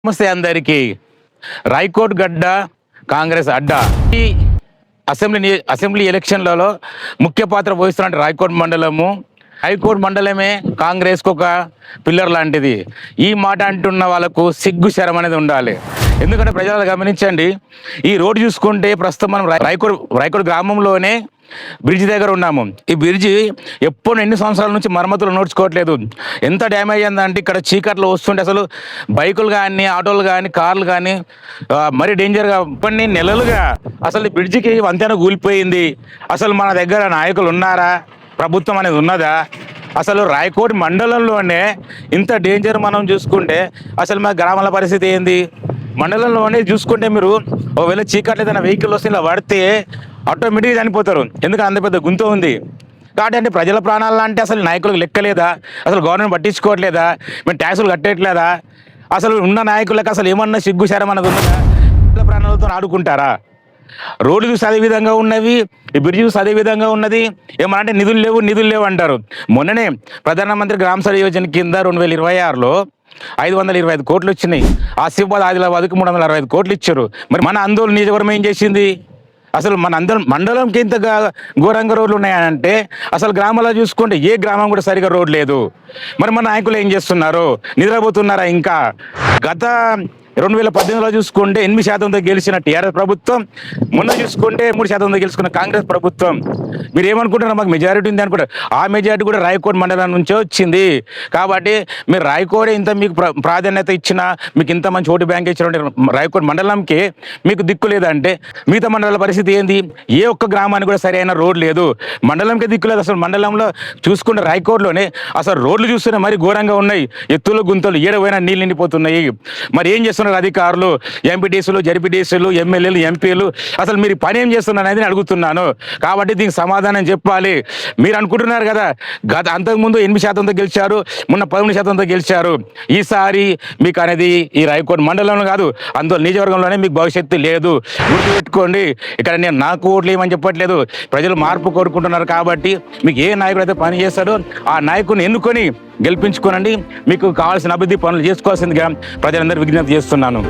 నమస్తే అందరికీ. రాయకోట్ గడ్డ కాంగ్రెస్ అడ్డా. ఈ అసెంబ్లీ ఎలక్షన్లలో ముఖ్య పాత్ర వహిస్తున్న రాయకోట్ మండలము. రాయకోట్ మండలమే కాంగ్రెస్కు ఒక పిల్లర్ లాంటిది. ఈ మాట అంటున్న వాళ్ళకు సిగ్గు శరం అనేది ఉండాలి. ఎందుకంటే ప్రజలు గమనించండి, ఈ రోడ్డు చూసుకుంటే ప్రస్తుతం మనం రాయకోట్ గ్రామంలోనే బ్రిడ్జ్ దగ్గర ఉన్నాము. ఈ బ్రిడ్జి ఎన్ని సంవత్సరాల నుంచి మరమ్మతులు నోడ్చుకోవట్లేదు. ఎంత డ్యామేజ్ అయిందంటే ఇక్కడ చీకట్లో వస్తుంటే అసలు బైకులు కానీ, ఆటోలు కానీ, కార్లు కానీ మరీ డేంజర్గా కొన్ని నెలలుగా అసలు ఈ బ్రిడ్జికి వంతెన కూలిపోయింది. అసలు మన దగ్గర నాయకులు ఉన్నారా? ప్రభుత్వం అనేది ఉన్నదా? అసలు రాయకోట్ మండలంలోనే ఇంత డేంజర్ మనం చూసుకుంటే అసలు మా గ్రామాల పరిస్థితి ఏంది? మండలంలోనే చూసుకుంటే మీరు ఒకవేళ చీకట్లు ఏదైనా వెహికల్ వస్తే ఇలా పడితే ఆటోమేటిక్గా చనిపోతారు. ఎందుకంటే అంత పెద్ద గుంత ఉంది. కాబట్టి అంటే ప్రజల ప్రాణాలు అంటే అసలు నాయకులకు లెక్కలేదా? అసలు గవర్నమెంట్ పట్టించుకోవట్లేదా? మేము ట్యాక్సులు కట్టట్లేదా? అసలు ఉన్న నాయకులకు అసలు ఏమన్నా సిగ్గు శరం అన్నది ఉన్నదా? ప్రజల ప్రాణాలతో ఆడుకుంటారా? రోడ్లు చూసి అదే విధంగా ఉన్నవి, ఈ బ్రిడ్జ్ చూసి అదే విధంగా ఉన్నది. ఏమనంటే నిధులు లేవు అంటారు. మొన్ననే ప్రధానమంత్రి గ్రామ సడక్ యోజన కింద 2026లో 525 కోట్లు వచ్చినాయి. ఆసిఫాబాద్, ఆదిలాబాద్కి 365 కోట్లు ఇచ్చారు. మరి మన ఆందోళన నియోజకవర్గం ఏం చేసింది? అసలు మన మండలంకి ఇంత ఘోరంగా రోడ్లు ఉన్నాయంటే అసలు గ్రామాల్లో చూసుకుంటే ఏ గ్రామం కూడా సరిగా రోడ్ లేదు. మరి మన నాయకులు ఏం చేస్తున్నారు? నిద్రపోతున్నారా? ఇంకా గత 2018లో చూసుకుంటే 8%తో గెలిచిన టీఆర్ఎస్ ప్రభుత్వం, మొన్న చూసుకుంటే 3%తో గెలుచుకున్న కాంగ్రెస్ ప్రభుత్వం. మీరు ఏమనుకుంటున్నారు? మాకు మెజారిటీ ఉంది అనుకుంటారు. ఆ మెజారిటీ కూడా రాయకోట్ మండలం నుంచే వచ్చింది. కాబట్టి మీరు రాయకోట్ ఇంత మీకు ప్రాధాన్యత ఇచ్చినా, మీకు ఇంత మంచి ఓటు బ్యాంక్ ఇచ్చిన రాయకోట్ మండలంకి మీకు దిక్కు లేదంటే మిగతా మండలాల పరిస్థితి ఏంది? ఏ ఒక్క గ్రామానికి కూడా సరైన రోడ్ లేదు. మండలంకి దిక్కు లేదు. అసలు మండలంలో చూసుకుంటే రాయకోట్లోనే అసలు రోడ్లు చూస్తేనే మరి ఘోరంగా ఉన్నాయి. ఎత్తులు గుంతలు ఏడవైనా నీళ్ళు నిండిపోతున్నాయి. మరి ఏం చేస్తున్నారు అధికారులు, ఎంపీటీసీలు, జడ్పీటీసీలు, ఎమ్మెల్యేలు, ఎంపీలు? అసలు మీరు పని ఏం చేస్తున్నారు అనేది అడుగుతున్నాను. కాబట్టి దీనికి సమాధానం చెప్పాలి. మీరు అనుకుంటున్నారు కదా అంతకుముందు 8%తో గెలిచారు, మొన్న 11%తో గెలిచారు. ఈసారి మీకు అనేది ఈ రాయకోట్ మండలంలో కాదు, అందులో నియోజకవర్గంలోనే మీకు భవిష్యత్తు లేదు. గుర్తుపెట్టుకోండి. ఇక్కడ నేను నాకు ఓట్లు ఏమని చెప్పట్లేదు. ప్రజలు మార్పు కోరుకుంటున్నారు. కాబట్టి మీకు ఏ నాయకుడు అయితే పని చేస్తాడో ఆ నాయకుడిని ఎన్నుకొని గెలిపించుకోనండి. మీకు కావాల్సిన అభివృద్ధి పనులు చేసుకోవాల్సిందిగా ప్రజలందరూ విజ్ఞప్తి చేస్తున్నాను.